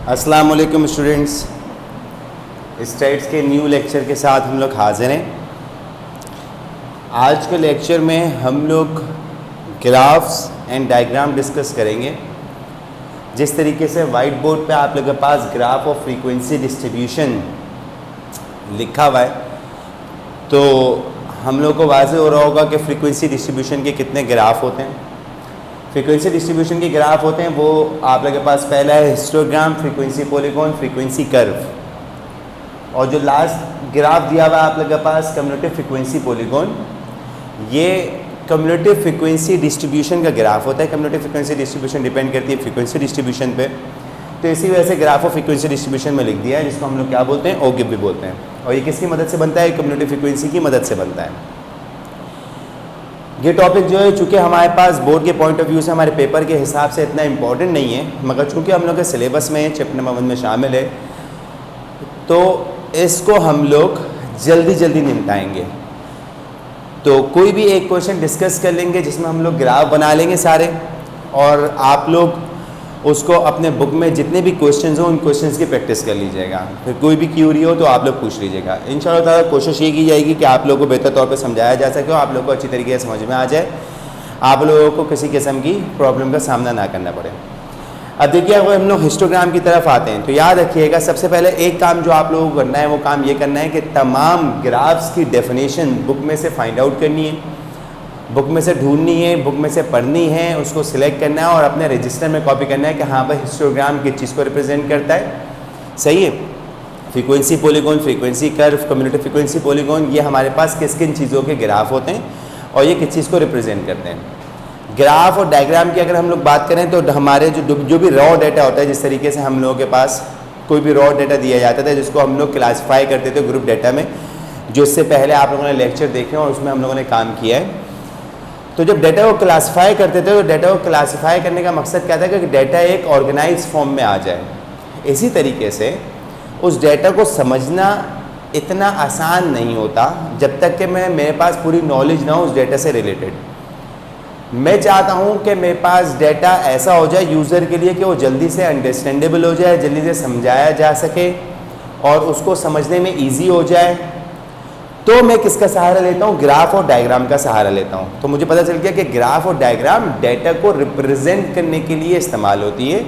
अस्सलाम वालेकुम students, stats के न्यू लेक्चर के साथ हम लोग हाजिर हैं। आज के लेक्चर में हम लोग ग्राफ्स एंड डायग्राम डिस्कस करेंगे। जिस तरीके से वाइट बोर्ड पे आप लोगों के पास ग्राफ ऑफ फ्रीक्वेंसी डिस्ट्रीब्यूशन लिखा हुआ है, तो हम लोग को वाज़ेह हो रहा होगा कि फ्रीक्वेंसी डिस्ट्रीब्यूशन के कितने ग्राफ होते हैं। फ्रीक्वेंसी डिस्ट्रीब्यूशन के ग्राफ होते हैं वो आप लोगों के पास पहला है histogram, frequency polygon, frequency curve, और जो लास्ट ग्राफ दिया हुआ है आप लोगों के पास कम्युलेटिव फ्रीक्वेंसी पॉलीगॉन, ये कम्युलेटिव फ्रीक्वेंसी डिस्ट्रीब्यूशन का ग्राफ होता है। कम्युलेटिव फ्रीक्वेंसी डिस्ट्रीब्यूशन डिपेंड करती है फ्रीक्वेंसी डिस्ट्रीब्यूशन पे, तो इसी वजह से ग्राफ ऑफ फ्रीक्वेंसी डिस्ट्रीब्यूशन में लिख दिया है, जिसको हम लोग क्या बोलते हैं, ओगिव भी बोलते हैं। और ये किसकी मदद से बनता है? कम्युलेटिव फ्रीक्वेंसी की मदद से बनता है। ये टॉपिक जो है चूँकि हमारे पास बोर्ड के पॉइंट ऑफ व्यू से हमारे पेपर के हिसाब से इतना इम्पॉर्टेंट नहीं है, मगर चूँकि हम लोग के सिलेबस में चैप्टर नंबर 1 में शामिल है, तो इसको हम लोग जल्दी जल्दी निपटाएंगे। तो कोई भी एक क्वेश्चन डिस्कस कर लेंगे जिसमें हम लोग ग्राफ बना लेंगे सारे, और आप लोग उसको अपने बुक में जितने भी क्वेश्चंस हो उन क्वेश्चंस की प्रैक्टिस कर लीजिएगा। फिर कोई भी क्यूरी हो तो आप लोग पूछ लीजिएगा। इंशाअल्लाह ताला कोशिश ये की जाएगी कि आप लोगों को बेहतर तौर पे समझाया जा सके और आप लोगों को अच्छी तरीके से समझ में आ जाए, आप लोगों को किसी किस्म की प्रॉब्लम का सामना ना करना पड़े। अब देखिए, अगर हम लोग हिस्टोग्राम की तरफ आते हैं तो याद रखिएगा, सबसे पहले एक काम जो आप लोगों को करना है वो काम ये करना है कि तमाम ग्राफ्स की डेफिनेशन बुक में से फाइंड आउट करनी है, बुक में से ढूंढनी है, बुक में से पढ़नी है, उसको सिलेक्ट करना है और अपने रजिस्टर में कॉपी करना है कि हाँ भाई हिस्टोग्राम किस चीज़ को रिप्रेजेंट करता है। सही है, frequency polygon, frequency curve, cumulative frequency polygon, ये हमारे पास किस किन चीज़ों के ग्राफ होते हैं और ये किस चीज़ को रिप्रेजेंट करते हैं। ग्राफ और डायग्राम की अगर हम लोग बात करें तो हमारे जो भी रॉ डेटा होता है, जिस तरीके से हम लोगों के पास कोई भी रॉ डेटा दिया जाता था जिसको हम लोग क्लासीफाई करते थे ग्रुप डेटा में, जो इससे पहले आप लोगों ने लेक्चर देखे और उसमें हम लोगों ने काम किया है। तो जब डेटा को क्लासीफाई करते थे तो डेटा को क्लासीफाई करने का मकसद क्या था कि डेटा एक ऑर्गेनाइज फॉर्म में आ जाए। इसी तरीके से उस डेटा को समझना इतना आसान नहीं होता जब तक कि मेरे पास पूरी नॉलेज ना हो उस डेटा से रिलेटेड। मैं चाहता हूँ कि मेरे पास डेटा ऐसा हो जाए यूज़र के लिए कि वो जल्दी से अंडरस्टैंडेबल हो जाए, जल्दी से समझाया जा सके और उसको समझने में ईजी हो जाए। तो मैं किसका सहारा लेता हूँ? ग्राफ और डायग्राम का सहारा लेता हूँ। तो मुझे पता चल गया कि ग्राफ और डायग्राम डेटा को रिप्रेजेंट करने के लिए इस्तेमाल होती है,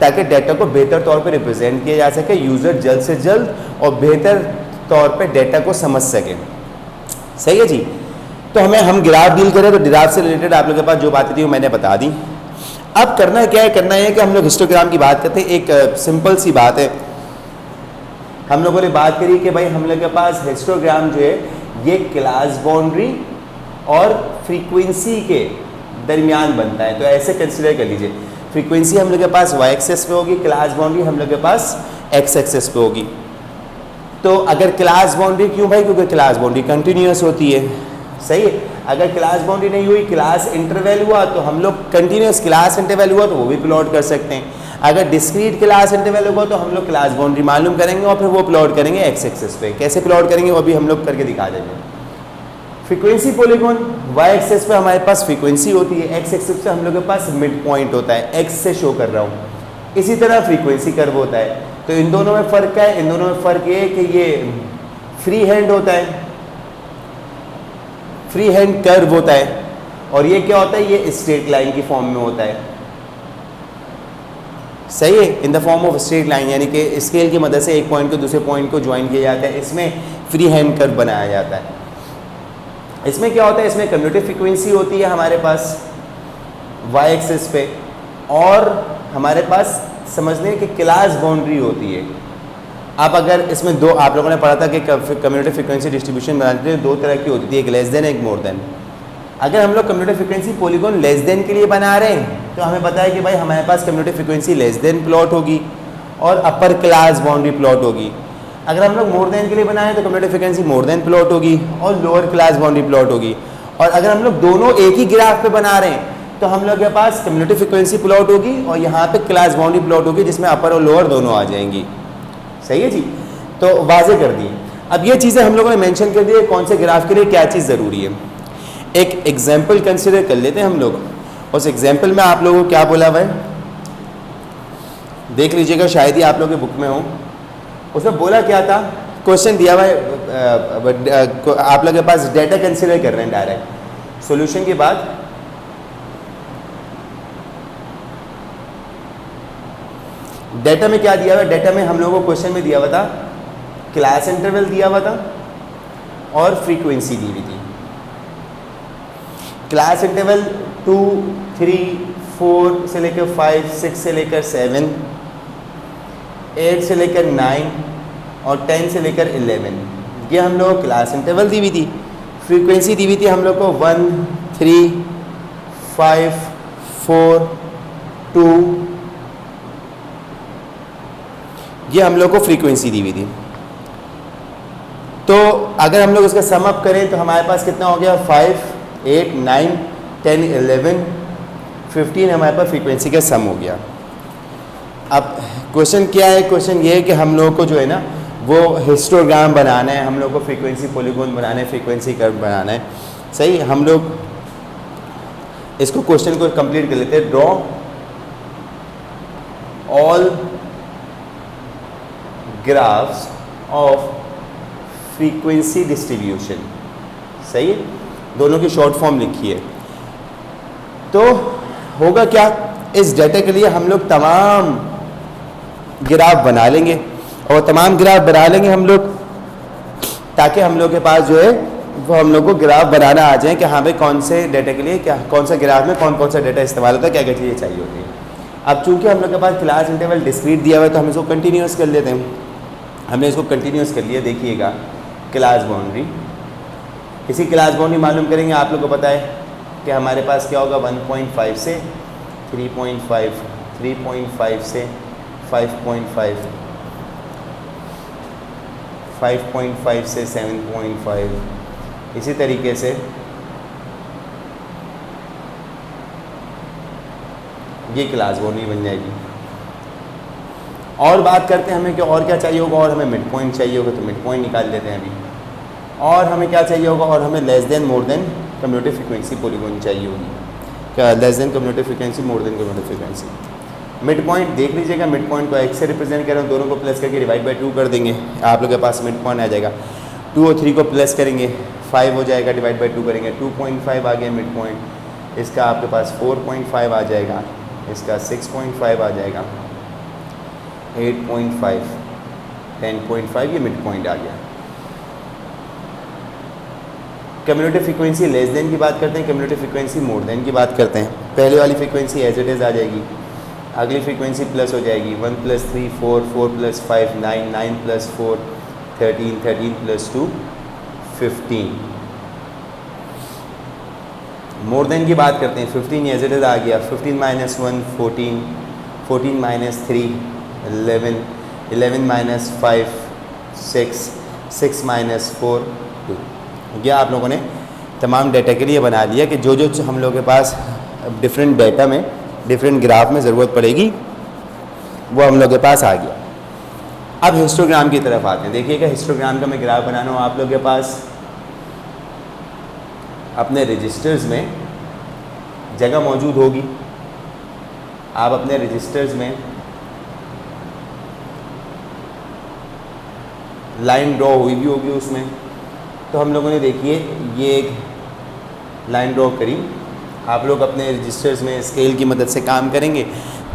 ताकि डेटा को बेहतर तौर पे रिप्रेजेंट किया जा सके, यूज़र जल्द से जल्द और बेहतर तौर पे डेटा को समझ सके। सही है जी। तो हम ग्राफ डील करें तो ग्राफ से रिलेटेड आप लोगों के पास जो बातें थी वो मैंने बता दी। अब करना क्या है? करना है कि हम लोग हिस्टोग्राम की बात करते हैं। एक सिंपल सी बात है, हम लोगों ने बात करी कि भाई हम लोग के पास हिस्टोग्राम जो है ये क्लास बाउंड्री और फ्रीक्वेंसी के दरमियान बनता है। तो ऐसे कंसिडर कर लीजिए, फ्रीक्वेंसी हम लोग के पास वाई एक्सेस पे होगी, क्लास बाउंड्री हम लोग के पास एक्स एक्सेस पे होगी। तो अगर क्लास बाउंड्री, क्यों भाई? क्योंकि क्लास बाउंड्री कंटिन्यूस होती है। सही है। अगर क्लास बाउंड्री नहीं हुई, क्लास इंटरवल हुआ, तो हम लोग कंटिन्यूस क्लास इंटरवल हुआ तो वो भी प्लॉट कर सकते हैं। अगर डिस्क्रीट क्लास इंटरवल होगा तो हम लोग क्लास बाउंड्री मालूम करेंगे और फिर वो प्लॉट करेंगे एक्स एक्सेस पे। कैसे प्लॉट करेंगे वो भी हम लोग करके दिखा देंगे। फ्रीक्वेंसी पॉलीगॉन, वाई एक्सेस पे हमारे पास फ्रीक्वेंसी होती है, एक्स एक्सेस पे हम लोग के पास मिड पॉइंट होता है, एक्स से शो कर रहा हूँ। इसी तरह फ्रीक्वेंसी कर्व होता है। तो इन दोनों में फ़र्क क्या है? इन दोनों में फ़र्क ये है कि ये फ्री हैंड होता है, फ्री हैंड कर्व होता है, और ये क्या होता है? ये स्ट्रेट लाइन की फॉर्म में होता है। सही है, in the form of straight line, यानी कि स्केल की मदद से एक पॉइंट को दूसरे पॉइंट को ज्वाइन किया जाता है। इसमें फ्री हैंड कर्व बनाया जाता है। इसमें क्या होता है? इसमें कम्युलेटिव फ्रीक्वेंसी होती है हमारे पास वाई एक्सिस पे, और हमारे पास समझने की क्लास बाउंड्री होती है। अब अगर इसमें दो, आप लोगों ने पढ़ा था कि कम्युलेटिव फ्रीक्वेंसी डिस्ट्रीब्यूशन बनाते हैं दो तरह की होती थी, एक लेस देन, एक मोर देन। अगर हम लोग cumulative frequency polygon less than के लिए बना रहे हैं तो हमें पता है कि भाई हमारे पास cumulative frequency less than plot होगी और अपर क्लास बाउंड्री प्लॉट होगी। अगर हम लोग मोर देन के लिए बनाएं तो cumulative frequency more than plot होगी और लोअर क्लास बाउंड्री प्लॉट होगी। और अगर हम लोग दोनों एक ही ग्राफ पे बना रहे हैं तो हम लोग के पास कम्युलेटिव फ्रीक्वेंसी प्लॉट होगी और यहाँ पे क्लास बाउंड्री प्लॉट होगी, जिसमें अपर और लोअर दोनों आ जाएंगी। सही है जी। तो वाजे कर दी। अब ये चीज़ें हम लोगों ने मेंशन कर दी है कौन से ग्राफ के लिए क्या चीज़ ज़रूरी है। एक एग्जाम्पल कंसिडर कर लेते हैं हम लोग। उस एग्जाम्पल में आप लोगों को क्या बोला हुआ है? देख लीजिएगा, शायद ही आप लोग के बुक में हो। उसमें बोला क्या था, क्वेश्चन दिया हुआ है, आप लोग के पास डेटा कंसिडर कर रहे हैं डायरेक्ट सॉल्यूशन के बाद। डेटा में क्या दिया हुआ है, डेटा में हम लोगों को क्वेश्चन में दिया हुआ था क्लास इंटरवल दिया हुआ था और फ्रीक्वेंसी दी हुई थी। क्लास इंटरवल 2, 3, 4 से लेकर 5, 6 से लेकर 7, 8 से लेकर 9 और 10 से लेकर 11, ये हम लोग क्लास इंटरवल दी हुई थी। फ्रीक्वेंसी दी हुई थी हम लोग को 1, 3, 5, 4, 2, ये हम लोग को फ्रीक्वेंसी दी हुई थी। तो अगर हम लोग इसका सम अप करें तो हमारे पास कितना हो गया, 5, 8, 9, 10, 11, 15 हमारे पास फ्रीक्वेंसी का सम हो गया। अब क्वेश्चन क्या है, क्वेश्चन ये है कि हम लोगों को जो है ना वो हिस्टोग्राम बनाना है, हम लोग को फ्रीक्वेंसी पॉलीगॉन बनाना है, फ्रीक्वेंसी कर्व बनाना है। सही, हम लोग इसको क्वेश्चन को कंप्लीट कर लेते हैं। Draw all graphs of frequency distribution. सही है, दोनों की शॉर्ट फॉर्म लिखी है। तो होगा क्या, इस डेटा के लिए हम लोग तमाम ग्राफ बना लेंगे और तमाम ग्राफ बना लेंगे हम लोग, ताकि हम लोग के पास जो है वो हम लोग को ग्राफ बनाना आ जाए कि हाँ भाई कौन से डेटा के लिए क्या, कौन सा ग्राफ में कौन कौन सा डेटा इस्तेमाल होता है, क्या क्या चीज़ें चाहिए होती है। अब चूंकि हम लोग के पास क्लास इंटरवल डिस्क्रीट दिया हुआ है तो हम इसको कंटिन्यूस कर लेते हैं। हमने इसको कंटिन्यूस कर लिया। देखिएगा क्लास बाउंड्री, इसी क्लास बाउंड्री मालूम करेंगे। आप लोग को पता है कि हमारे पास क्या होगा, 1.5 से 3.5, 3.5 से 5.5, 5.5 से 7.5, इसी तरीके से ये क्लास बाउंड्री बन जाएगी। और बात करते हैं हमें कि और क्या चाहिए होगा, और हमें मिड पॉइंट चाहिए होगा तो मिड पॉइंट निकाल लेते हैं अभी। और हमें क्या चाहिए होगा, और हमें less than more than commutative frequency polygon चाहिए होगी। क्या, less than commutative frequency, more than commutative frequency. Mid point देख लीजिएगा, मिड पॉइंट को एक्स से रिप्रेजेंट कर रहे हैं, दोनों को प्लस करके डिवाइड बाई 2 कर देंगे, आप लोग के पास मिड पॉइंट आ जाएगा। 2 और 3 को प्लस करेंगे 5 हो जाएगा, डिवाइड बाई 2 करेंगे 2.5 आ गया मिड पॉइंट। इसका आपके पास 4.5 आ जाएगा, इसका 6.5 आ जाएगा, 8.5, 10.5, ये मिड पॉइंट आ गया। कम्यूटेटिव फ्रीक्वेंसी लेस देन की बात करते हैं, कम्यूटेटिव फ्रीक्वेंसी मोर देन की बात करते हैं। पहले वाली फ्रीक्वेंसी एज इट इज़ आ जाएगी, अगली फ्रीक्वेंसी प्लस हो जाएगी। 1 + 3 4, 4 + 5 9, 9 + 4 13, 13 + 2 15। मोर देन की बात करते हैं, 15 एज इट इज़ आ गया। 15 - 1 14, 14 - 3 11, 11 - 5 6, 6 - 4 2। यह आप लोगों ने तमाम डेटा के लिए बना लिया कि जो जो हम लोगों के पास डिफरेंट डेटा में, डिफरेंट ग्राफ में ज़रूरत पड़ेगी वो हम लोग के पास आ गया। अब हिस्टोग्राम की तरफ आते हैं। देखिएगा हिस्टोग्राम का मैं ग्राफ बनाना हूँ, आप लोग के पास अपने रजिस्टर्स में जगह मौजूद होगी। आप अपने रजिस्टर्स में लाइन ड्रॉ हुई भी होगी उसमें, तो हम लोगों ने देखिए ये एक लाइन ड्रॉ करी। आप लोग अपने रजिस्टर्स में स्केल की मदद से काम करेंगे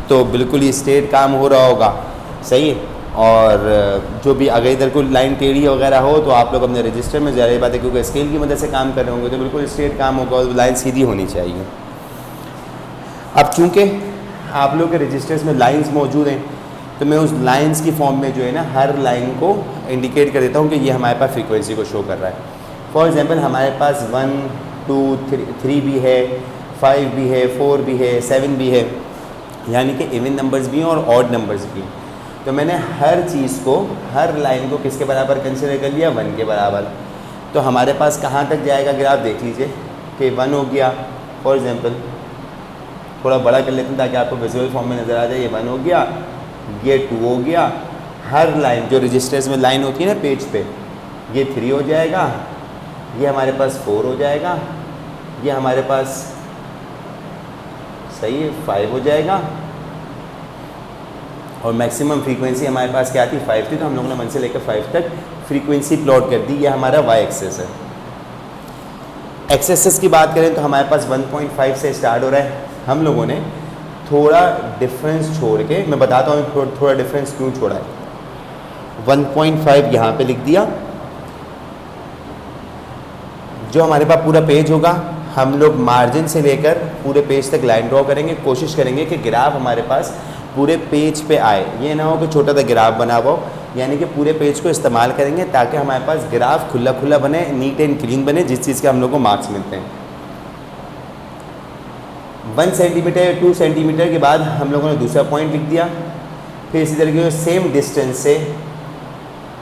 तो बिल्कुल ही स्ट्रेट काम हो रहा होगा, सही है। और जो भी अगर इधर कोई लाइन टेढ़ी वगैरह हो तो आप लोग अपने रजिस्टर में, ज़ाहिर बात है क्योंकि स्केल की मदद से काम कर रहे होंगे तो बिल्कुल स्ट्रेट काम होगा और लाइन सीधी होनी चाहिए। अब चूँकि आप लोग के रजिस्टर्स में लाइंस मौजूद हैं तो मैं उस लाइंस की फॉर्म में जो है ना हर लाइन को इंडिकेट कर देता हूँ कि ये हमारे पास फ्रीक्वेंसी को शो कर रहा है। फॉर एग्जांपल हमारे पास 1 2 3 भी है, 5 भी है, 4 भी है, 7 भी है, यानी कि इवन नंबर्स भी हैं और ऑड नंबर्स भी। तो मैंने हर चीज़ को, हर लाइन को किसके बराबर कंसिडर कर लिया, 1 के बराबर। तो हमारे पास कहाँ तक जाएगा ग्राफ देख लीजिए कि 1 हो गया। फॉर एग्जांपल थोड़ा बड़ा कर लेते हैं ताकि आपको विजुअल फॉर्म में नज़र आ जाए। ये 1 हो गया, ये 2 हो गया। हर लाइन जो रजिस्टर्स में लाइन होती है ना पेज पे, ये 3 हो जाएगा, ये हमारे पास 4 हो जाएगा, ये हमारे पास सही है 5 हो जाएगा और मैक्सिमम फ्रीक्वेंसी हमारे पास क्या थी 5 थी, तो हम लोगों ने 1 से लेकर 5 तक फ्रीक्वेंसी प्लॉट कर दी। ये हमारा वाई एक्सेस है। एक्स एक्सेस की बात करें तो हमारे पास 1.5 से स्टार्ट हो रहा है। हम लोगों ने थोड़ा डिफरेंस छोड़ के, मैं बताता हूँ थोड़ा डिफरेंस क्यों छोड़ा है। 1.5 यहाँ पे लिख दिया। जो हमारे पास पूरा पेज होगा, हम लोग मार्जिन से लेकर पूरे पेज तक लाइन ड्रॉ करेंगे। कोशिश करेंगे कि ग्राफ हमारे पास पूरे पेज पे आए, ये ना हो कि छोटा सा ग्राफ बना हुआ हो, यानी कि पूरे पेज को इस्तेमाल करेंगे ताकि हमारे पास ग्राफ खुला खुला बने, नीट एंड क्लीन बने, जिस चीज़ के हम लोग को मार्क्स मिलते हैं। 1 सेंटीमीटर या 2 सेंटीमीटर के बाद हम लोगों ने दूसरा पॉइंट लिख दिया। फिर इसी तरीके से सेम डिस्टेंस से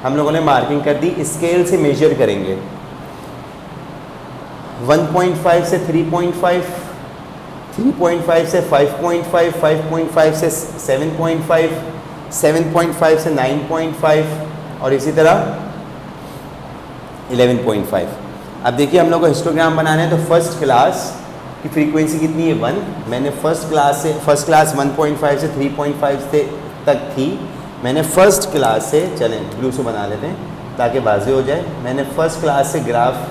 हम लोगों ने मार्किंग कर दी। स्केल से मेजर करेंगे 1.5 से 3.5, 3.5 से 5.5, 5.5 से 7.5, 7.5 से 9.5 और इसी तरह 11.5। अब देखिए हम लोग को हिस्टोग्राम बनाना है, तो फर्स्ट क्लास की फ्रीक्वेंसी कितनी है 1। मैंने फर्स्ट क्लास 1.5 से 3.5 से तक थी। मैंने फर्स्ट क्लास से, चलें ब्लू से बना लेते हैं ताकि वाज़ेह हो जाए। मैंने फर्स्ट क्लास से ग्राफ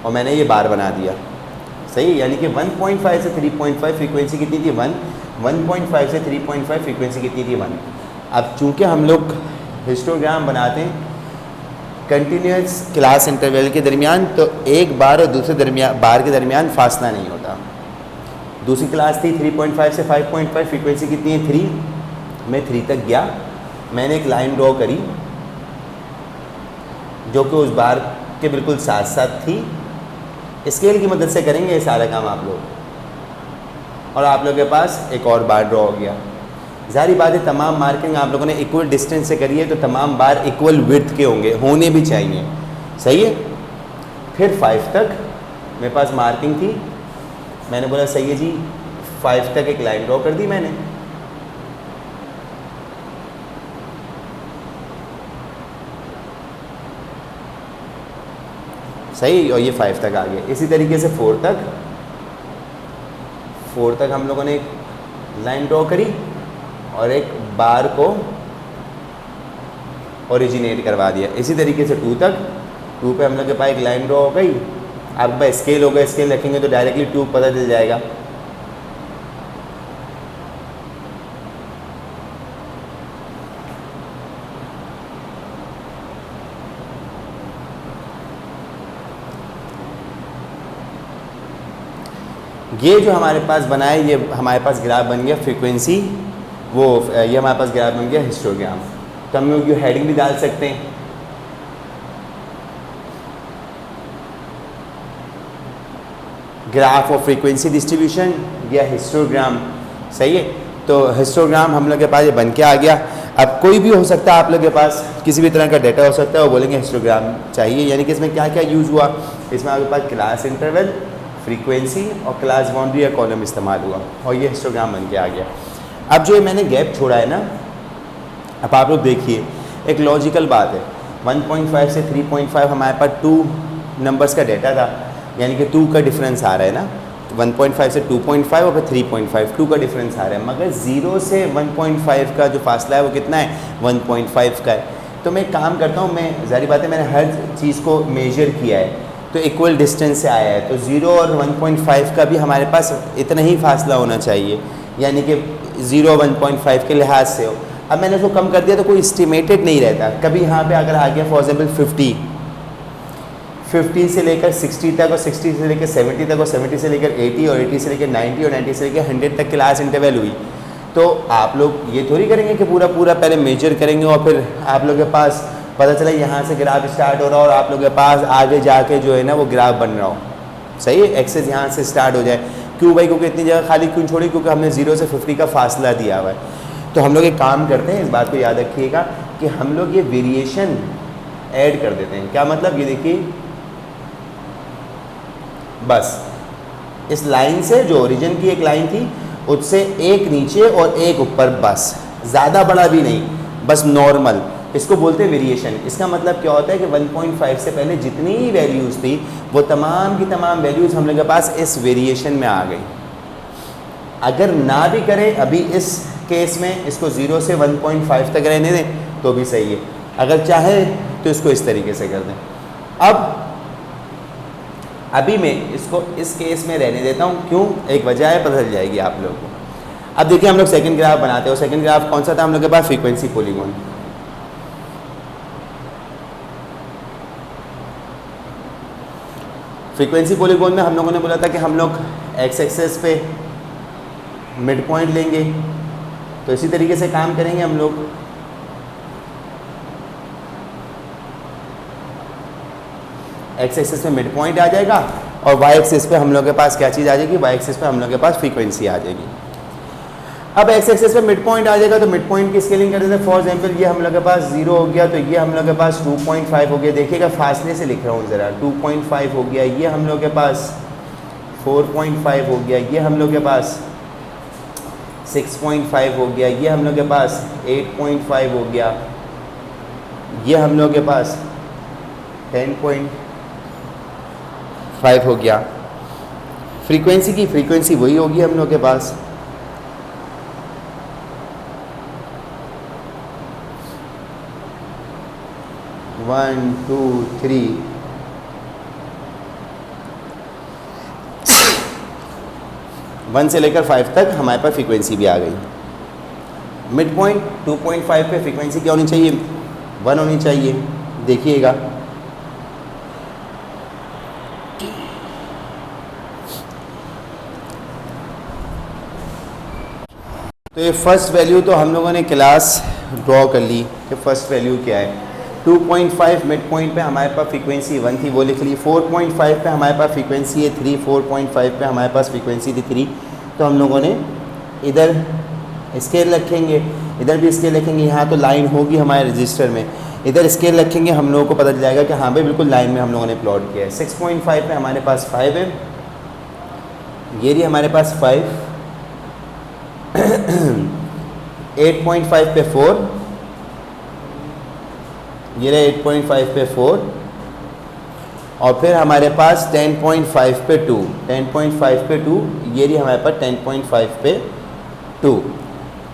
और मैंने ये बार बना दिया, सही। यानी कि 1.5 से 3.5 फ्रीक्वेंसी कितनी थी 1, 1.5 से 3.5 फ्रीक्वेंसी कितनी थी 1। अब चूँकि हम लोग हिस्टोग्राम बनाते हैं कंटिन्यूस क्लास इंटरवल के दरमियान, तो एक बार और दूसरे बार के दरमियान फासला नहीं होता। दूसरी क्लास थी 3.5 से 5.5, फ्रीक्वेंसी कितनी है 3। मैं 3 तक गया, मैंने एक लाइन ड्रॉ करी जो कि उस बार के बिल्कुल साथ साथ थी। स्केल की मदद से करेंगे ये सारा काम आप लोग, और आप लोगों के पास एक और बार ड्रॉ हो गया। ज़ाहिर बात है तमाम मार्किंग आप लोगों ने इक्वल डिस्टेंस से करी है, तो तमाम बार इक्वल विड्थ के होंगे, होने भी चाहिए, सही है। फिर 5 तक मेरे पास मार्किंग थी, मैंने बोला सही है जी, 5 तक एक लाइन ड्रॉ कर दी मैंने। सही, और ये 5 तक आ गया। इसी तरीके से 4 तक हम लोगों ने एक लाइन ड्रॉ करी और एक बार को ओरिजिनेट करवा दिया। इसी तरीके से 2 तक, 2 पे हम लोग के पास एक लाइन ड्रॉ हो गई। अब स्केल होगा, स्केल रखेंगे तो डायरेक्टली 2 पता चल जाएगा। ये जो हमारे पास बना है, ये हमारे पास ग्राफ बन गया फ्रीक्वेंसी, ये हमारे पास ग्राफ बन गया हिस्टोग्राम। तो हम लोग ये हेडिंग भी डाल सकते हैं, ग्राफ ऑफ फ्रीक्वेंसी डिस्ट्रीब्यूशन या हिस्टोग्राम, सही है। तो हिस्टोग्राम हम लोग के पास ये बन के आ गया। अब कोई भी हो सकता है, आप लोग के पास किसी भी तरह का डाटा हो सकता है, वो बोलेंगे हिस्टोग्राम चाहिए। यानी कि इसमें क्या क्या यूज़ हुआ, इसमें आपके पास क्लास इंटरवल, फ्रीक्वेंसी और क्लास बाउंड्री या कॉलम इस्तेमाल हुआ और ये हिस्टोग्राम बन के आ गया। अब जो मैंने गैप छोड़ा है ना, अब आप लोग देखिए, एक लॉजिकल बात है। 1.5 से 3.5 हमारे पास 2 नंबर्स का डाटा था, यानी कि 2 का डिफरेंस आ रहा है ना। 1.5 से 2.5 और फिर 3.5, 2 का डिफरेंस आ रहा है। मगर 0 से 1.5 का जो फासला है वो कितना है, 1.5 का है। तो मैं काम करता हूँ, मैं ज़ाहिर बात है मैंने हर चीज़ को मेजर किया है, तो इक्वल डिस्टेंस से आया है। तो 0 और 1.5 का भी हमारे पास इतना ही फासला होना चाहिए, यानी कि 0 और 1.5 के लिहाज से हो। अब मैंने उसको कम कर दिया तो कोई एस्टिमेटेड नहीं रहता। कभी यहाँ पे अगर आ गया फॉर एग्जाम्पल 50 से लेकर 60 तक और 60 से लेकर 70 तक और 70 से लेकर 80 और 80 से लेकर 90 और 90 से लेकर 100 तक क्लास इंटरवल हुई, तो आप लोग ये थोड़ी करेंगे कि पूरा पहले मेजर करेंगे और फिर आप लोग के पास पता चला यहाँ से ग्राफ स्टार्ट हो रहा हो और आप लोग के पास आगे जाके जो है ना वो ग्राफ बन रहा हो, सही है। एक्सेस यहाँ से स्टार्ट हो जाए, क्यों भाई, क्योंकि इतनी जगह खाली क्यों छोड़ी, क्योंकि हमने 0 से 50 का फासला दिया हुआ है। तो हम लोग एक काम करते हैं, इस बात को याद रखिएगा कि हम लोग ये वेरिएशन ऐड कर देते हैं। क्या मतलब, ये देखिए, बस इस लाइन से जो ओरिजिन की एक लाइन थी उससे एक नीचे और एक ऊपर, बस ज़्यादा बड़ा भी नहीं, बस नॉर्मल। इसको बोलते हैं वेरिएशन। इसका मतलब क्या होता है कि 1.5 से पहले जितनी वैल्यूज़ थी वो तमाम की तमाम वैल्यूज़ हम लोग के पास इस वेरिएशन में आ गई। अगर ना भी करें अभी इस केस में इसको 0 से 1.5 तक रहने दें तो भी सही है, अगर चाहे तो इसको इस तरीके से कर दें। अब अभी मैं इसको इस केस में रहने देता हूँ, क्यों, एक वजह है, पता चल जाएगी आप लोगों को। अब देखिए हम लोग सेकंड ग्राफ बनाते हो। सेकंड ग्राफ कौन सा था हम लोग के पास? Frequency polygon. फ्रीक्वेंसी पॉलीगॉन में हम लोगों ने बोला था कि हम लोग एक्स एक्सेस पे मिड पॉइंट लेंगे, तो इसी तरीके से काम करेंगे हम लोग। एक्स एक्सिस पे मिड पॉइंट आ जाएगा और वाई एक्सिस पे हम लोग के पास क्या चीज़ आ जाएगी? वाई एक्सिस पे हम लोग के पास फ्रीक्वेंसी आ जाएगी। अब एक्स एक्सिस पे मिड पॉइंट आ जाएगा तो मिड पॉइंट की स्केलिंग कर देते हैं। फॉर एग्जांपल ये हम लोग के पास 0 हो गया, तो ये हम लोग के पास 2.5 हो गया। देखिएगा फासले से लिख रहा हूँ ज़रा, 2.5 हो गया, ये हम लोग के पास 4.5 हो गया, ये हम लोग के पास 6.5 हो गया, ये हम लोग के पास 8.5 हो गया, ये हम लोग के पास 10.5 हो गया। फ्रीक्वेंसी की फ्रीक्वेंसी वही होगी हम लोग के पास। वन टू थ्री 1 से लेकर 5 तक हमारे पास फ्रीक्वेंसी भी आ गई। मिड पॉइंट 2.5 पे फ्रीक्वेंसी क्या होनी चाहिए? 1 होनी चाहिए। देखिएगा तो ये फर्स्ट वैल्यू तो हम लोगों ने क्लास ड्रॉ कर ली कि फर्स्ट वैल्यू क्या है। 2.5 मिड पॉइंट पे हमारे पास फ्रीक्वेंसी 1 थी, वो लिख ली। 4.5 पे हमारे पास फ्रीक्वेंसी है 3, 4.5 पे हमारे पास फ्रीक्वेंसी थी 3। तो हम लोगों ने इधर स्केल रखेंगे, इधर भी स्केल रखेंगे। यहाँ तो लाइन होगी हमारे रजिस्टर में, इधर स्केल रखेंगे, हम लोगों को पता चल जाएगा कि हाँ भाई बिल्कुल लाइन में हम लोगों ने प्लॉट किया है। 6.5 पे हमारे पास 5 है, ये भी हमारे पास 5, 8.5 पे 4, ये रहे 8.5 पे 4, और फिर हमारे पास 10.5 पे 2, 10.5 पे 2, ये रही हमारे पास 10.5 पे 2।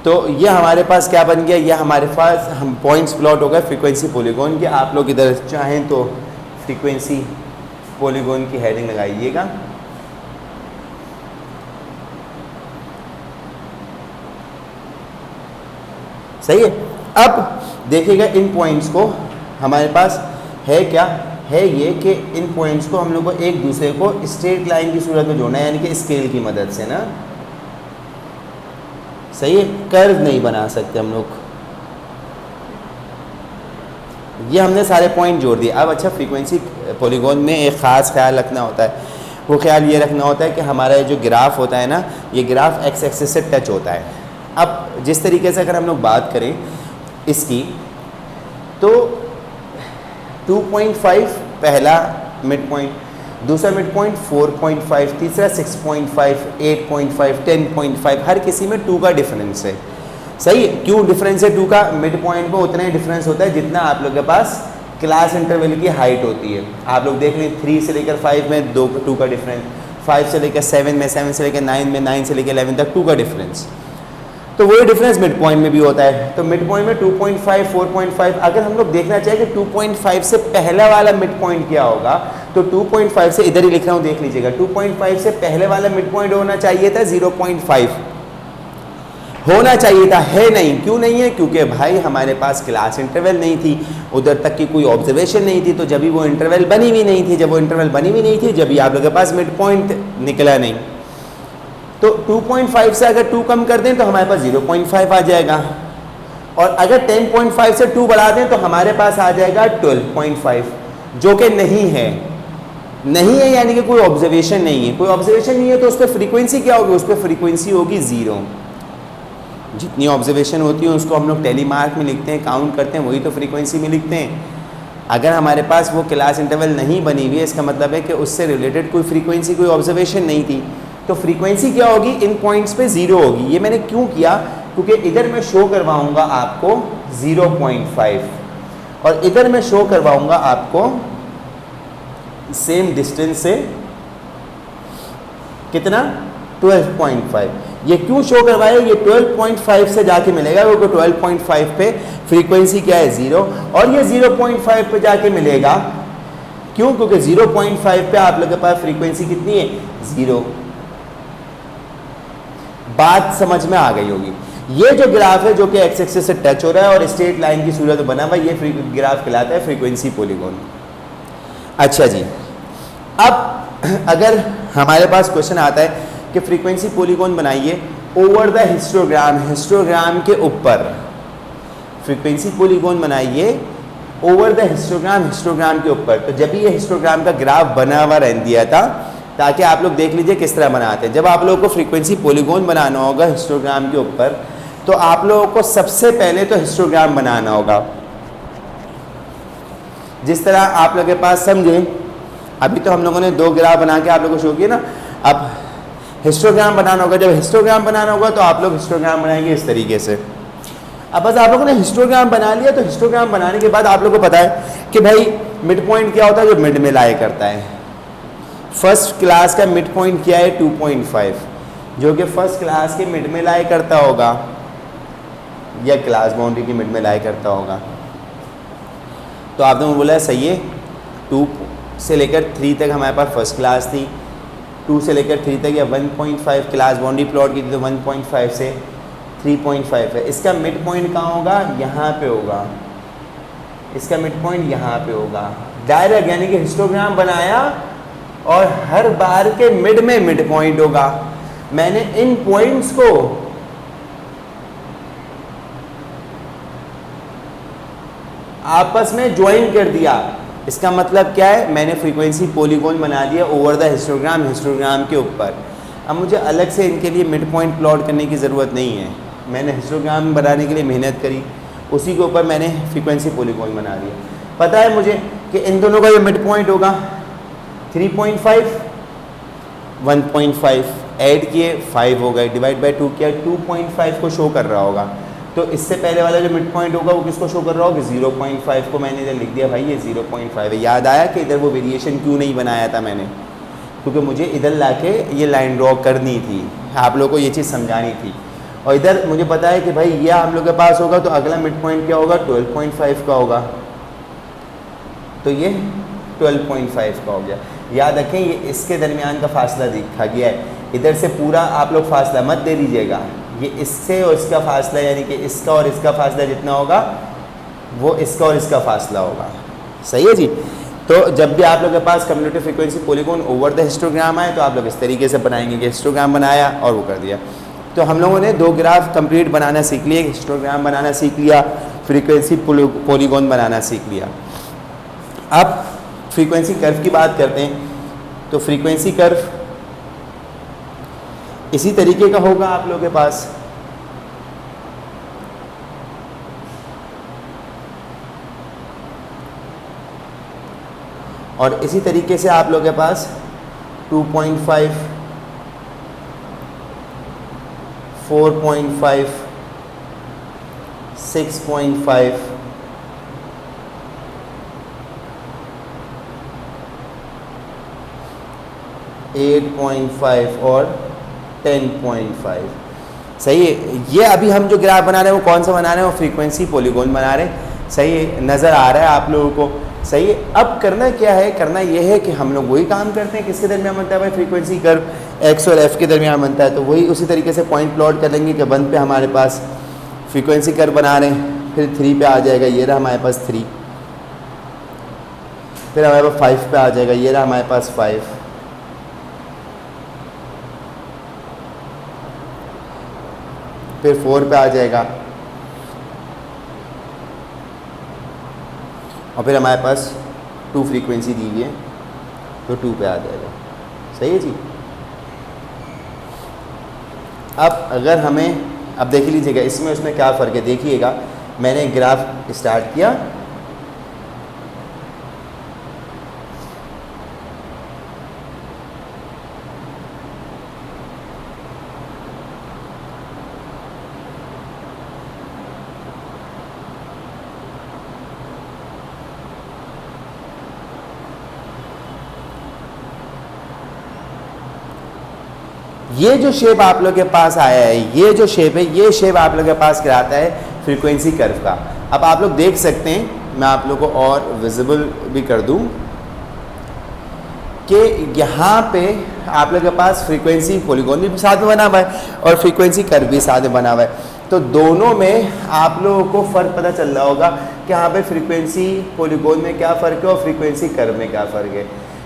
तो ये हमारे पास क्या बन गया? ये हमारे पास हम पॉइंट्स प्लॉट हो गए फ्रीक्वेंसी पॉलीगॉन के। आप लोग इधर चाहें तो फ्रीक्वेंसी पॉलीगॉन की हेडिंग लगाइएगा। सही है। अब देखिएगा इन पॉइंट्स को हमारे पास है क्या है, ये कि इन पॉइंट्स को हम लोग को एक दूसरे को स्ट्रेट लाइन की सूरत में जोड़ना है, यानी कि स्केल की मदद से ना। सही है, कर्व नहीं बना सकते हम लोग। ये हमने सारे पॉइंट जोड़ दिए। अब अच्छा, फ्रीक्वेंसी पॉलीगॉन में एक ख़ास ख्याल रखना होता है। वो ख्याल ये रखना होता है कि हमारा जो ग्राफ होता है ना, ये ग्राफ एक्स एक्सिस से टच होता है। अब जिस तरीके से अगर हम लोग बात करें इसकी, तो 2.5 पहला मिड पॉइंट, दूसरा मिड पॉइंट 4.5, तीसरा 6.5, 8.5, 10.5, हर किसी में 2 का डिफरेंस है। सही है। क्यों डिफरेंस है 2 का? मिड पॉइंट पे उतना ही डिफरेंस होता है जितना आप लोग के पास क्लास इंटरवल की हाइट होती है। आप लोग देख लें 3 से लेकर 5 में 2 का डिफरेंस, 5 से लेकर 7 में, 7 से लेकर 9 में, 9 से लेकर 11 तक 2 का डिफरेंस। तो वही डिफरेंस मिड पॉइंट में भी होता है। तो मिड पॉइंट में 2.5, 4.5, अगर हम लोग देखना चाहें कि 2.5 से पहला वाला मिड पॉइंट क्या होगा, तो 2.5 से, इधर ही लिख रहा हूँ देख लीजिएगा, 2.5 से पहले वाला मिड पॉइंट होना चाहिए था 0.5 होना चाहिए था, है नहीं। क्यों नहीं है? क्योंकि भाई हमारे पास क्लास इंटरवल नहीं थी, उधर तक की कोई ऑब्जर्वेशन नहीं थी, तो जब भी वो इंटरवल बनी हुई नहीं थी, जब वो इंटरवल बनी हुई नहीं थी, जब भी आप लोगों के पास मिड पॉइंट निकला नहीं। तो 2.5 से अगर 2 कम कर दें तो हमारे पास 0.5 आ जाएगा, और अगर 10.5 से 2 बढ़ा दें तो हमारे पास आ जाएगा 12.5, जो कि नहीं है। नहीं है यानी कि कोई ऑब्जर्वेशन नहीं है। कोई ऑब्जर्वेशन नहीं है तो उस पर फ्रीक्वेंसी क्या होगी? उस पर फ्रीक्वेंसी होगी 0। जितनी ऑब्जर्वेशन होती है उसको हम लोग टेली मार्क में लिखते हैं, काउंट करते हैं, वही तो फ्रीक्वेंसी में लिखते हैं। अगर हमारे पास वो क्लास इंटरवल नहीं बनी हुई है, इसका मतलब है कि उससे रिलेटेड कोई फ्रीक्वेंसी, कोई ऑब्जर्वेशन नहीं थी, तो फ्रीक्वेंसी क्या होगी? इन पॉइंट्स पे 0 होगी। ये मैंने क्यों किया? क्योंकि इधर मैं शो करवाऊंगा आपको 0.5, और इधर मैं शो करवाऊंगा आपको सेम डिस्टेंस से कितना 12.5। ये क्यों शो करवाया, ये 12.5 से जाके मिलेगा क्योंकि 12.5 पे फ्रीक्वेंसी क्या है 0, और ये 0.5 पे जाके मिलेगा क्यों, क्योंकि 0.5 पे आप लोगों के पास फ्रीक्वेंसी कितनी है 0। बात समझ में आ गई होगी। ये जो ग्राफ है जो कि एक्स एक्सिस से टच हो रहा है और स्ट्रेट लाइन की सूरत बना हुआ, ये ग्राफ कहलाता है फ्रीक्वेंसी पॉलीगॉन। अच्छा जी, अब अगर हमारे पास क्वेश्चन आता है कि फ्रीक्वेंसी पॉलीगॉन बनाइए ओवर द हिस्टोग्राम, हिस्टोग्राम के ऊपर फ्रीक्वेंसी पॉलीगॉन बनाइए ओवर द हिस्टोग्राम, हिस्टोग्राम के ऊपर। तो जब ये हिस्टोग्राम का ग्राफ बना हुआ रह दिया था, ताकि आप लोग देख लीजिए किस तरह बनाते हैं। जब आप लोगों को फ्रीक्वेंसी पॉलीगॉन बनाना होगा हिस्टोग्राम के ऊपर, तो आप लोगों को सबसे पहले तो हिस्टोग्राम बनाना होगा। जिस तरह आप लोगों के पास समझे, अभी तो हम लोगों ने 2 ग्राफ बना के आप लोगों को शो किया ना, अब हिस्टोग्राम बनाना होगा। जब हिस्टोग्राम बनाना होगा तो आप लोग हिस्टोग्राम बनाएंगे इस तरीके से। अब बस आप लोगों ने हिस्टोग्राम बना लिया, तो हिस्टोग्राम बनाने के बाद आप लोगों को पता है कि भाई मिड पॉइंट क्या होता है, जो मिड में लाई करता है। फर्स्ट क्लास का मिड पॉइंट क्या है 2.5, जो कि फर्स्ट क्लास के मिड में लाई करता होगा या क्लास बाउंड्री की मिड में लाई करता होगा। तो आपने बोला है सही है, 2 से लेकर 3 तक हमारे पास फर्स्ट क्लास थी, 2 से लेकर 3 तक या 1.5 क्लास बाउंड्री प्लॉट की थी, तो 1.5 से 3.5 है। इसका मिड पॉइंट कहाँ होगा, यहाँ पे होगा। इसका मिड पॉइंट यहाँ पे होगा। डायरेक्ट यानी कि हिस्टोग्राम बनाया और हर बार के मिड में मिड पॉइंट होगा। मैंने इन पॉइंट्स को आपस में ज्वाइन कर दिया। इसका मतलब क्या है, मैंने फ्रीक्वेंसी पॉलीगॉन बना दिया ओवर द हिस्टोग्राम, हिस्टोग्राम के ऊपर। अब मुझे अलग से इनके लिए मिड पॉइंट प्लॉट करने की ज़रूरत नहीं है। मैंने हिस्टोग्राम बनाने के लिए मेहनत करी, उसी के ऊपर मैंने फ्रीक्वेंसी पॉलीगॉन बना दिया। पता है मुझे कि इन दोनों का ये मिड पॉइंट होगा 3.5, 1.5 ऐड किए 5 हो गए, डिवाइड बाय 2 किया 2.5 को शो कर रहा होगा। तो इससे पहले वाला जो मिड पॉइंट होगा वो किसको शो कर रहा होगा, 0.5 को। मैंने इधर लिख दिया भाई ये 0.5 है। याद आया कि इधर वो वेरिएशन क्यों नहीं बनाया था मैंने, क्योंकि मुझे इधर लाके ये लाइन ड्रॉ करनी थी, आप लोगों को ये चीज़ समझानी थी। और इधर मुझे पता है कि भाई ये हम लोग के पास होगा, तो अगला मिड पॉइंट क्या होगा 12.5 का होगा, तो ये 12.5 का हो गया। याद रखें ये इसके दरमियान का फासला दिखा गया है। इधर से पूरा आप लोग फासला मत दे दीजिएगा, ये इससे और इसका फासला यानी कि इसका और इसका फासला जितना होगा वो इसका और इसका फासला होगा। सही है जी। तो जब भी आप लोग के पास community frequency polygon over the histogram आए, तो आप लोग इस तरीके से बनाएंगे कि हिस्टोग्राम बनाया और वो कर दिया। तो हम लोगों ने 2 ग्राफ कंप्लीट बनाना सीख लिया, हिस्टोग्राम बनाना सीख लिया, फ्रीक्वेंसी पॉलीगॉन बनाना सीख लिया। अब फ्रीक्वेंसी कर्व की बात करते हैं। तो फ्रीक्वेंसी कर्व इसी तरीके का होगा आप लोगों के पास। और इसी तरीके से आप लोगों के पास 2.5, 4.5, 6.5, 8.5 और 10.5। सही है। ये अभी हम जो ग्राफ बना रहे हैं वो कौन सा बना रहे हैं, वो फ्रीक्वेंसी पॉलीगॉन बना रहे हैं। सही है, नज़र आ रहा है आप लोगों को। सही है। अब करना क्या है, करना ये है कि हम लोग वही काम करते हैं किसके दरमियान बनता है भाई, फ्रीक्वेंसी कर्व एक्स और एफ के दरमियान बनता है। तो वही उसी तरीके से पॉइंट प्लॉट कर लेंगे कि 1 पे हमारे पास फ्रीक्वेंसी कर्व बना रहे हैं, फिर 3 पे आ जाएगा, ये रहा हमारे पास 3, फिर हमारे पास 5 पे आ जाएगा, ये रहा हमारे पास 5, फिर 4 पे आ जाएगा, और फिर हमारे पास 2 फ्रीक्वेंसी दी हुई है तो 2 पे आ जाएगा। सही है जी। अब अगर हमें, अब देख लीजिएगा इसमें उसमें क्या फ़र्क है। देखिएगा मैंने ग्राफ स्टार्ट किया, ये जो शेप आप लोग के पास आया है, ये जो शेप है, ये शेप आप लोग के पास कराता है फ्रीक्वेंसी कर्व का। अब आप लोग देख सकते हैं, मैं आप लोग को और विजिबल भी कर दूं कि यहाँ पे आप लोग के पास फ्रीक्वेंसी पॉलीगॉन भी साथ में बना हुआ है और फ्रीक्वेंसी कर्व भी साथ में बना हुआ है। तो दोनों में आप लोगों को फ़र्क पता चल रहा होगा कि यहाँ पे फ्रीक्वेंसी पॉलीगॉन में क्या फ़र्क है और फ्रीक्वेंसी कर्व में क्या फ़र्क है।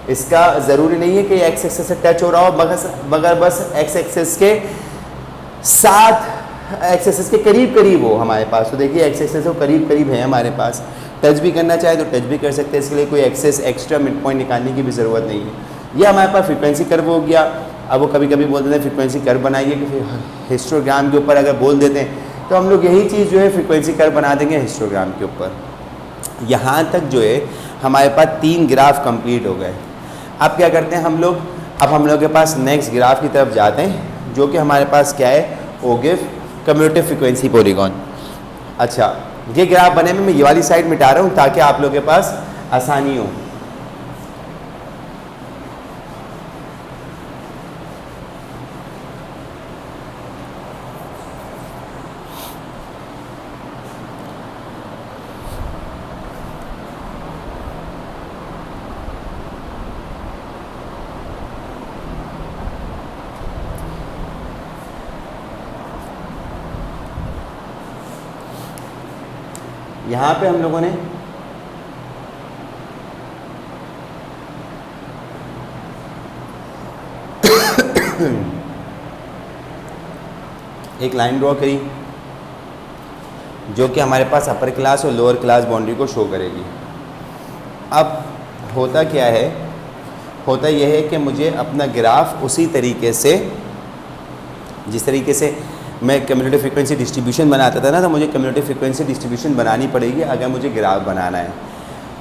इसका ज़रूरी नहीं है कि एक्स एक्सेस से टच हो रहा हो, मगर बस एक्स एक्सेस के साथ, एक्स एक्सेस के करीब करीब हो हमारे पास। तो देखिए एक्स एक्सेस करीब करीब है हमारे पास, टच भी करना चाहे तो टच भी कर सकते हैं, इसके लिए कोई एक्सेस एक्स्ट्रा मिड पॉइंट निकालने की भी ज़रूरत नहीं है। ये हमारे पास फ्रीक्वेंसी कर्व हो गया। अब वो कभी कभी बोल देते हैं फ्रीक्वेंसी कर्व बनाइए, कि हिस्टोग्राम के ऊपर अगर बोल देते हैं तो हम लोग यही चीज़ जो है फ्रीक्वेंसी कर्व बना देंगे हिस्टोग्राम के ऊपर। यहाँ तक जो है हमारे पास 3 ग्राफ कंप्लीट हो गए। अब क्या करते हैं हम लोग, अब हम लोग के पास नेक्स्ट ग्राफ की तरफ जाते हैं, जो कि हमारे पास क्या है, ओगिव कम्यूटेटिव फ्रीक्वेंसी पॉलीगॉन। अच्छा, ये ग्राफ बने में मैं ये वाली साइड मिटा रहा हूँ ताकि आप लोग के पास आसानी हो। यहाँ पे हम लोगों ने एक लाइन ड्रॉ करी जो कि हमारे पास अपर क्लास और लोअर क्लास बाउंड्री को शो करेगी। अब होता क्या है, होता यह है कि मुझे अपना ग्राफ उसी तरीके से, जिस तरीके से मैं कम्यूटेटिव फ्रीक्वेंसी डिस्ट्रीब्यूशन बनाता था ना, तो मुझे कम्यूटेटिव फ्रीक्वेंसी डिस्ट्रीब्यूशन बनानी पड़ेगी अगर मुझे ग्राफ बनाना है।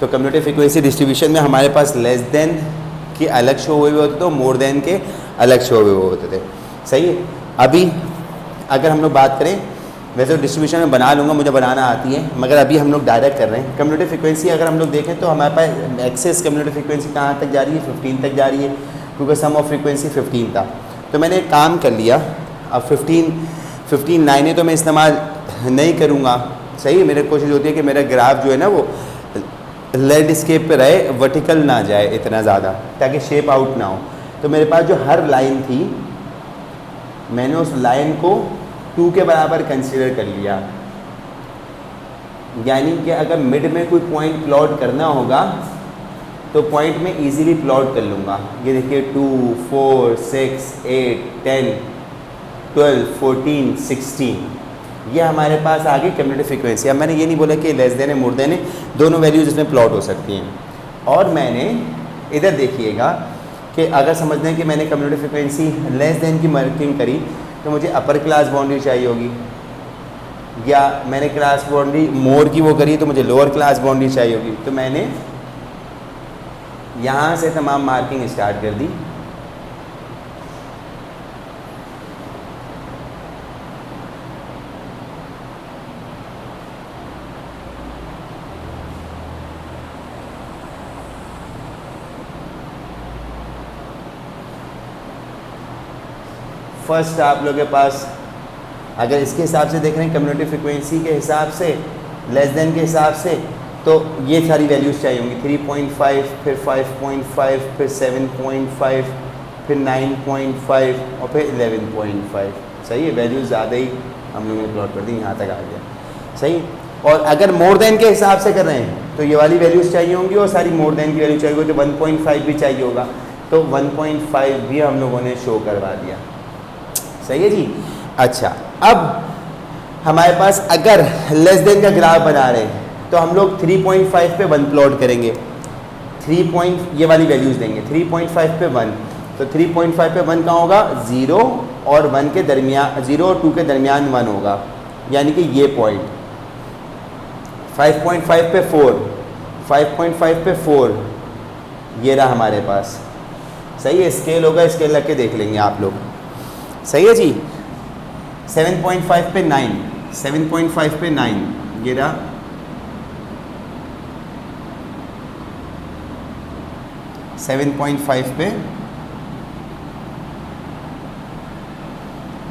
तो कम्यूटेटिव फ्रीक्वेंसी डिस्ट्रीब्यूशन में हमारे पास लेस देन के अलग शो हुए होते थे, मोर देन के अलग शो हुए होते थे। सही है। अभी अगर हम लोग बात करें, वैसे तो डिस्ट्रीब्यूशन में बना लूँगा, मुझे बनाना आती है, मगर अभी हम लोग डायरेक्ट कर रहे हैं। कम्यूटेटिव फ्रीक्वेंसी अगर हम लोग देखें तो हमारे पास एक्सेस कम्यूटेटिव फ्रीक्वेंसी कहाँ तक जा रही है, 15 तक जा रही है, क्योंकि सम ऑफ फ्रीक्वेंसी 15 था। तो मैंने एक काम कर लिया, अब 15 लाइनें तो मैं इस्तेमाल नहीं करूँगा। सही है। मेरी कोशिश होती है कि मेरा ग्राफ जो है ना वो लैंडस्केप पे रहे, वर्टिकल ना जाए इतना ज़्यादा, ताकि शेप आउट ना हो। तो मेरे पास जो हर लाइन थी, मैंने उस लाइन को 2 के बराबर कंसीडर कर लिया। यानी कि अगर मिड में कोई पॉइंट प्लॉट करना होगा तो पॉइंट में इजीली प्लॉट कर लूँगा। ये देखिए 2, 4, 6, 8, 10, 12, 14, 16, ये हमारे पास आ गई कम्यूटेटिव फ्रीक्वेंसी। अब मैंने ये नहीं बोला कि लेस देन है मोर देन है, दोनों वैल्यूज इसमें प्लॉट हो सकती हैं। और मैंने इधर देखिएगा कि अगर समझना है कि मैंने कम्यूटेटिव फ्रीक्वेंसी लेस देन की मार्किंग करी तो मुझे अपर क्लास बाउंड्री चाहिए होगी, या मैंने क्लास बाउंड्री मोर की वो करी तो मुझे लोअर क्लास बाउंड्री चाहिए होगी। तो मैंने यहाँ से तमाम मार्किंग स्टार्ट कर दी। फर्स्ट आप लोग के पास अगर इसके हिसाब से देख रहे हैं, कम्यूटेटिव फ्रीक्वेंसी के हिसाब से, लेस देन के हिसाब से, तो ये सारी वैल्यूज़ चाहिए होंगी। 3.5, फिर 5.5, फिर 7.5, फिर 9.5 और फिर 11.5। सही है। वैल्यूज़ ज़्यादा ही हम लोगों ने प्लॉट कर दी, यहाँ तक आ गया। सही। और अगर मोर देन के हिसाब से कर रहे हैं तो ये वाली वैल्यूज़ चाहिए होंगी और सारी मोर देन की वैल्यू चाहिए होगी, तो 1.5 भी चाहिए होगा। तो 1.5 भी हम लोगों ने शो करवा दिया। सही है जी। अच्छा, अब हमारे पास अगर लेस देन का ग्राफ बना रहे हैं तो हम लोग 3.5 पे 1 प्लॉट करेंगे। 3 ये वाली वैल्यूज़ देंगे, 3.5 पे 1, तो 3.5 पे 1 कहाँ होगा, 0 और 1 के दरमियान, 0 और 2 के दरमियान 1 होगा, यानी कि ये पॉइंट। 5.5 पे 4, 5.5 पे 4, ये रहा हमारे पास। सही है। स्केल होगा, स्केल लग के देख लेंगे आप लोग। सही है जी। 7.5 पे 9, 7.5 पे 9, ये रहा। 7.5 पे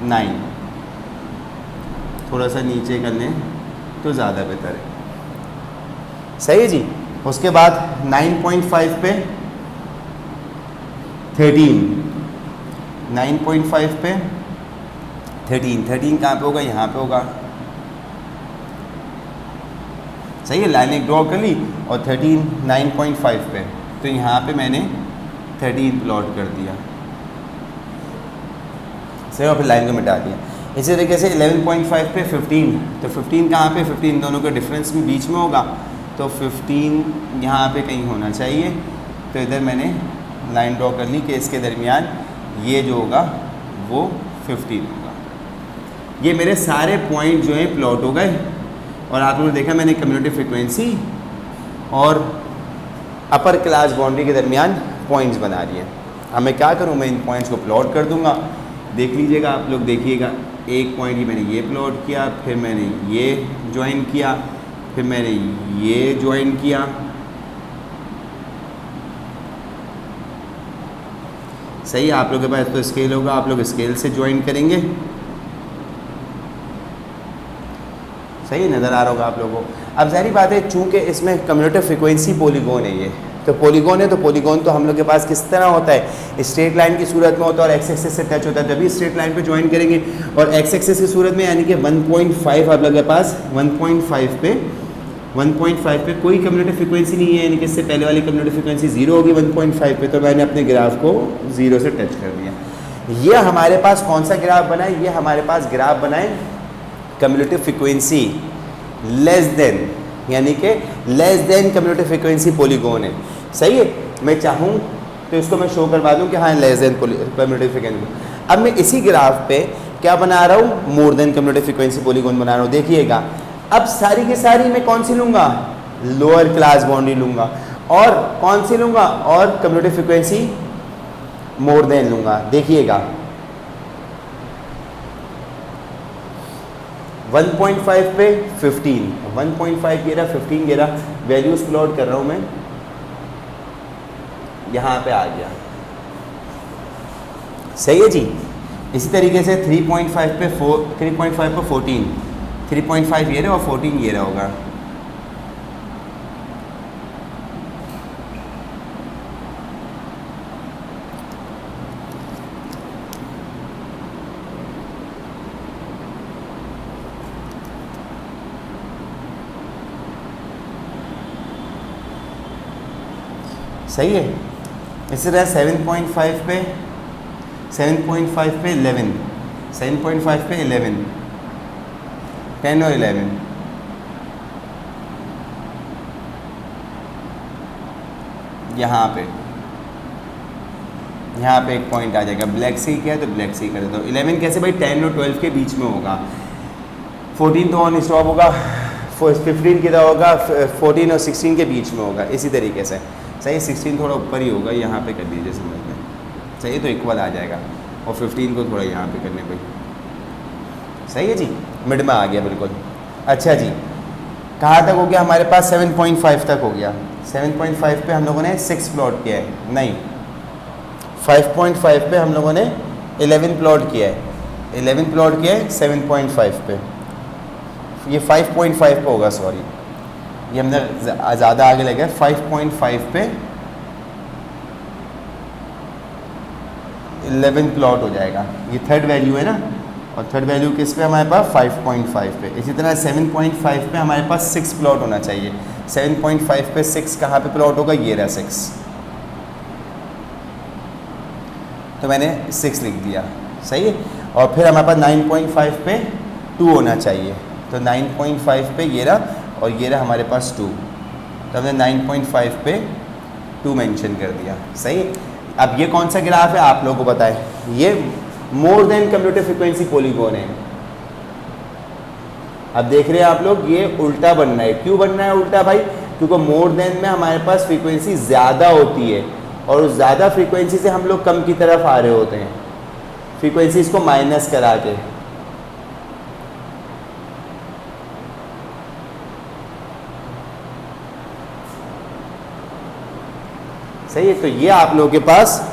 9, थोड़ा सा नीचे कर लें तो ज़्यादा बेहतर है। सही है जी। उसके बाद 9.5 पे 13, 9.5 पे 13 कहाँ पे होगा? यहाँ पे होगा। सही है, लाइन एक ड्रॉ कर ली और 13 9.5 पे, तो यहाँ पे मैंने 13 प्लॉट कर दिया। सही, और फिर लाइन को मिटा दिया। इसी तरीके से 11.5 पे 15, तो 15 कहाँ पे? 15 दोनों का डिफरेंस भी बीच में होगा, तो 15 यहाँ पे कहीं होना चाहिए। तो इधर मैंने लाइन ड्रॉ कर ली कि इसके दरमियान ये जो होगा वो 15 होगा। ये मेरे सारे पॉइंट जो हैं प्लॉट हो गए, और आप लोगों ने देखा मैंने कम्युनिटी फ्रिक्वेंसी और अपर क्लास बाउंड्री के दरमियान पॉइंट्स बना दिए। अब मैं क्या करूँ? मैं इन पॉइंट्स को प्लॉट कर दूँगा। देख लीजिएगा आप लोग, देखिएगा एक पॉइंट ही मैंने ये प्लॉट किया, फिर मैंने ये ज्वाइन किया, फिर मैंने ये ज्वाइन किया। सही है, आप लोगों के पास तो स्केल होगा, आप लोग स्केल से ज्वाइन करेंगे। सही नज़र आ रहा होगा आप लोगों को। अब जाहिर बात है, चूंकि इसमें कम्यूटेटिव फ्रिक्वेंसी पॉलीगॉन है, ये तो पॉलीगॉन है, तो पॉलीगॉन तो हम लोग के पास किस तरह होता है? स्ट्रेट लाइन की सूरत में होता है और एक्स एक्सिस से टच होता है, तभी स्ट्रेट लाइन पे ज्वाइन करेंगे। और एक्स एक्सिस की सूरत में यानी कि 1.5 आप लोगों के पास 1.5 पे कोई कम्यूटेटिव फ्रिक्वेंसी नहीं है, यानी कि इससे पहले वाली कम्यूटेटिव फ्रिक्वेंसी 0 होगी 1.5 पे, तो मैंने अपने ग्राफ को 0 से टच कर दिया। ये हमारे पास कौन सा ग्राफ बना है? ये हमारे पास ग्राफ बना है कम्यूटेटिव फ्रिक्वेंसी लेस देन, यानी कि less than commutative frequency polygon है। सही है, मैं चाहूँ तो इसको मैं शो करवा दूँ कि हाँ लेस देन कम्यूटेटिव फ्रिक्वेंसी। अब मैं इसी ग्राफ पे क्या बना रहा हूँ? More than commutative frequency polygon बना रहा हूँ। देखिएगा, अब सारी की सारी मैं कौन सी लूँगा? लोअर क्लास बाउंड्री लूँगा, और कौन सी लूँगा? और कम्यूटेटिव फ्रिक्वेंसी मोर देन लूँगा। देखिएगा 1.5 पे 15, 1.5 ये रहा, 15 ये रहा, वैल्यूज प्लॉट कर रहा हूँ मैं, यहाँ पे आ गया। सही है जी। इसी तरीके से 3.5 पे 14, 3.5 ये रहा और 14 ये रहा होगा। सही है। इसी तरह 7.5 पे 11, 7.5 पे 11, 10 और 11, यहाँ पे एक पॉइंट आ जाएगा। ब्लैक सी किया तो ब्लैक सी कर देता हूँ। 11 कैसे भाई? 10 और 12 के बीच में होगा। 14 तो ऑन स्टॉप होगा, 15 किधर होगा? 14 और 16 के बीच में होगा। इसी तरीके से सही, 16 थोड़ा ऊपर ही होगा, यहाँ पे कर दीजिए समझ में। सही, तो इक्वल आ जाएगा, और 15 को थोड़ा यहाँ पे करने भाई। सही है जी, मिड में आ गया बिल्कुल। अच्छा जी, कहाँ तक हो गया हमारे पास? 7.5 तक हो गया। 7.5 पे हम लोगों ने 6 प्लॉट किया है, नहीं 5.5 पे हम लोगों ने 11 प्लॉट किया है, 11 प्लॉट किया है 7.5 पे। ये 5.5 पे होगा, सॉरी ये हमने ज़्यादा आगे लगे। 5.5 पे 11 प्लॉट हो जाएगा। ये थर्ड वैल्यू है ना, और थर्ड वैल्यू किस पे हमारे पास? 5.5 पे। इसी तरह 7.5 पे हमारे पास 6 प्लॉट होना चाहिए। 7.5 पे 6 कहाँ पे प्लॉट होगा? ये रहा 6, तो मैंने 6 लिख दिया। सही है, और फिर हमारे पास 9.5 पे 2 होना चाहिए, तो 9.5 पे ये रहा, और ये रहा हमारे पास 2, तो हमने 9.5 पे 2 मेंशन कर दिया। सही। अब ये कौन सा ग्राफ है आप लोगों को बताएं? ये more than commutative frequency polygon है। अब देख रहे हैं आप लोग, ये उल्टा बनना है। क्यों बनना है उल्टा भाई? क्योंकि मोर देन में हमारे पास फ्रीक्वेंसी ज़्यादा होती है, और उस ज़्यादा फ्रीक्वेंसी से हम लोग कम की तरफ आ रहे होते हैं, फ्रीक्वेंसीज को माइनस करा के। सही है, तो ये आप लोगों के पास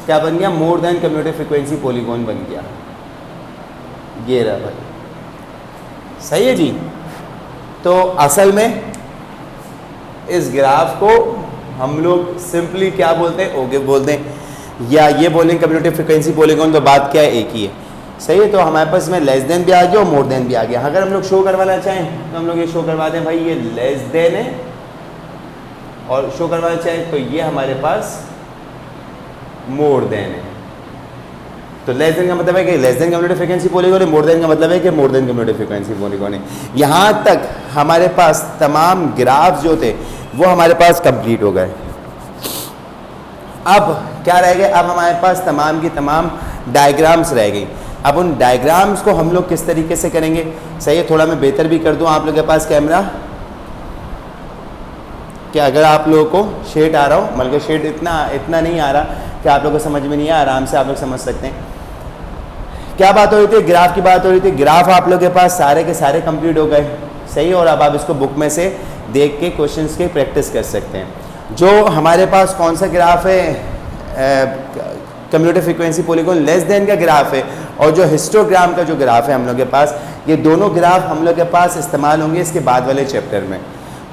क्या बन गया, more than commutative frequency polygon बन गया, ये रहा भाई, सही है जी। तो असल में इस ग्राफ को हम लोग सिंपली क्या बोलते हैं, ओके बोलते हैं, या ये बोलेंगे कम्यूटेटिव फ्रीक्वेंसी पॉलीगॉन, तो बात क्या है, एक ही है, सही है। तो हमारे पास में लेस देन भी आ गया और मोर देन भी आ गया। अगर हम लोग शो करवाना चाहें तो हम लोग ये शो करवा दें भाई, ये लेस देन है, और शो करवाना चाहें तो ये हमारे पास मोर देन है। तो लेस देन का मतलब है कि less than commutative frequency polygon है, मोर देन का मतलब है कि more than commutative frequency polygon है। यहाँ तक हमारे पास तमाम ग्राफ जो थे वो हमारे पास कंप्लीट हो गए। अब क्या रह गए, अब हमारे पास तमाम की तमाम डायग्राम्स रह गई। अब उन डायग्राम्स को हम लोग किस तरीके से करेंगे, सही है, थोड़ा मैं बेहतर भी कर दूं आप लोग के पास कैमरा, कि अगर आप लोगों को शेड आ रहा हो, बल्कि शेड इतना नहीं आ रहा कि आप लोगों को समझ में नहीं आया, आराम से आप लोग समझ सकते हैं। क्या बात हो रही थी, ग्राफ की बात हो रही थी। ग्राफ आप लोग के पास सारे के सारे कंप्लीट हो गए, सही है, और अब आप इसको बुक में से देख के क्वेश्चंस के प्रैक्टिस कर सकते हैं। जो हमारे पास कौन सा ग्राफ है, commutative frequency polygon less than का ग्राफ है, और जो हिस्टोग्राम का जो ग्राफ है हम लोग के पास, ये दोनों ग्राफ हम लोग के पास इस्तेमाल होंगे इसके बाद वाले चैप्टर में।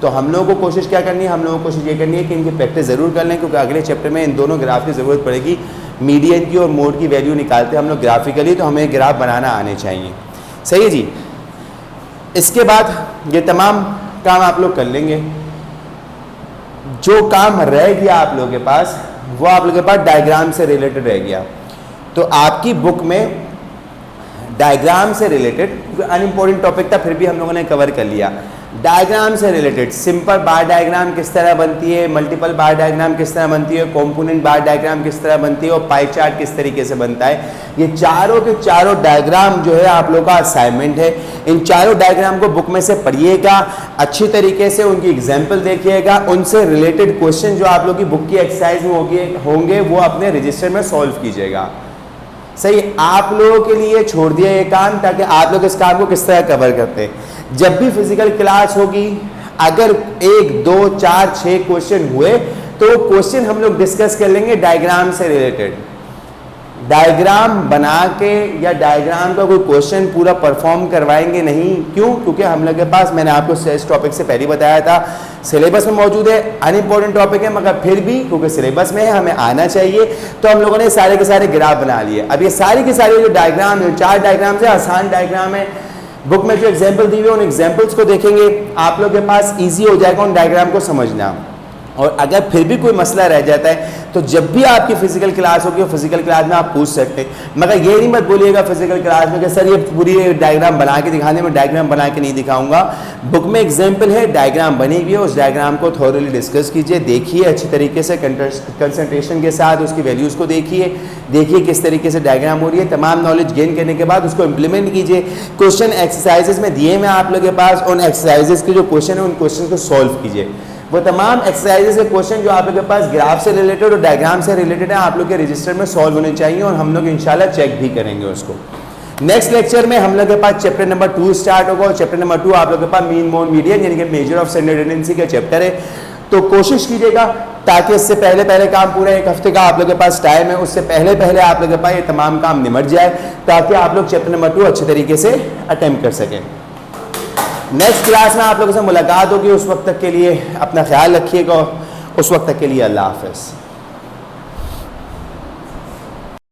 तो हम लोगों को कोशिश क्या करनी है, हम लोगों को कोशिश ये करनी है कि इनकी प्रैक्टिस ज़रूर कर लें, क्योंकि अगले चैप्टर में इन दोनों ग्राफ की ज़रूरत पड़ेगी। मीडियन की और मोड की वैल्यू निकालते हैं हम लोग ग्राफिकली, तो हमें ग्राफ बनाना आने चाहिए, सही है जी। इसके बाद ये तमाम काम आप लोग कर लेंगे। जो काम रह गया आप लोगों के पास, वो आप लोगों के पास डायग्राम से रिलेटेड रह गया। तो आपकी बुक में डायग्राम से रिलेटेड अनइम्पोर्टेंट टॉपिक था, फिर भी हम लोगों ने कवर कर लिया। डायग्राम से रिलेटेड सिंपल बार डायग्राम किस तरह बनती है, मल्टीपल बार डायग्राम किस तरह बनती है, कंपोनेंट बार डायग्राम किस तरह बनती है, और पाई चार्ट किस तरीके से बनता है, ये चारों के चारों डायग्राम जो है आप लोगों का असाइनमेंट है। इन चारों डायग्राम को बुक में से पढ़िएगा, अच्छी तरीके से उनकी एग्जाम्पल देखिएगा, उनसे रिलेटेड क्वेश्चन जो आप लोग की बुक की एक्सरसाइज में होंगे वो अपने रजिस्टर में सॉल्व कीजिएगा, सही। आप लोगों के लिए छोड़ दिया ये काम, ताकि आप लोग इस काम को किस तरह कवर करते हैं। जब भी फिजिकल क्लास होगी, अगर 1, 2, 4, 6 क्वेश्चन हुए तो क्वेश्चन हम लोग डिस्कस कर लेंगे डायग्राम से रिलेटेड। डायग्राम बना के या डायग्राम का कोई क्वेश्चन पूरा परफॉर्म करवाएंगे नहीं, क्यों, क्योंकि हम लोग के पास, मैंने आपको इस टॉपिक से पहले बताया था, सिलेबस में मौजूद है, अनइम्पोर्टेंट टॉपिक है, मगर फिर भी क्योंकि सिलेबस में है हमें आना चाहिए, तो हम लोगों ने सारे के सारे ग्राफ बना लिए। अब ये सारी के सारे जो डायग्राम है, 4 डायग्राम है, आसान डायग्राम है, बुक में जो एग्जाम्पल दी हुई है उन एग्जाम्पल्स को देखेंगे, आप लोग के पास ईजी हो जाएगा उन डायग्राम को समझना। और अगर फिर भी कोई मसला रह जाता है तो जब भी आपकी फिजिकल क्लास होगी, फिजिकल क्लास में आप पूछ सकते हैं, मगर ये नहीं मत बोलिएगा फिजिकल क्लास में कि सर ये पूरी डायग्राम बना के दिखाने में, डायग्राम बना के नहीं दिखाऊंगा। बुक में एग्जाम्पल है, डायग्राम बनी हुई है, उस डायग्राम को थॉरली डिस्कस कीजिए, देखिए अच्छी तरीके से, कंसंट्रेशन के साथ उसकी वैल्यूज़ को देखिए किस तरीके से डायग्राम हो रही है। तमाम नॉलेज गेन करने के बाद उसको इम्प्लीमेंट कीजिए। क्वेश्चन एक्सरसाइजेस में दिए मैं आप लोगों के पास, उन एक्सरसाइजेस के जो क्वेश्चन है उन क्वेश्चन को सॉल्व कीजिए। वो तमाम एक्सरसाइजेस के क्वेश्चन जो आप लोग के पास ग्राफ से रिलेटेड और डायग्राम से रिलेटेड है, आप लोग के रजिस्टर में सॉल्व होने चाहिए, और हम लोग इंशाल्लाह चेक भी करेंगे उसको। नेक्स्ट लेक्चर में हम लोग के पास चैप्टर नंबर 2 स्टार्ट होगा, और चैप्टर नंबर 2 आप लोग के पास मीन मोड मीडियन यानी कि मेजर ऑफ स्टैंडर्ड टेंडेंसी का चैप्टर है। तो कोशिश कीजिएगा ताकि इससे पहले काम पूरा 1 हफ्ते का आप लोग के पास टाइम है, उससे पहले आप लोग के पास ये तमाम काम निमट जाए, ताकि आप लोग चैप्टर नंबर 2 अच्छे तरीके से अटेम्प्ट कर सकें। नेक्स्ट क्लास में आप लोगों से मुलाकात होगी, उस वक्त तक के लिए अपना ख्याल रखिएगा, उस वक्त तक के लिए अल्लाह हाफ़िज़।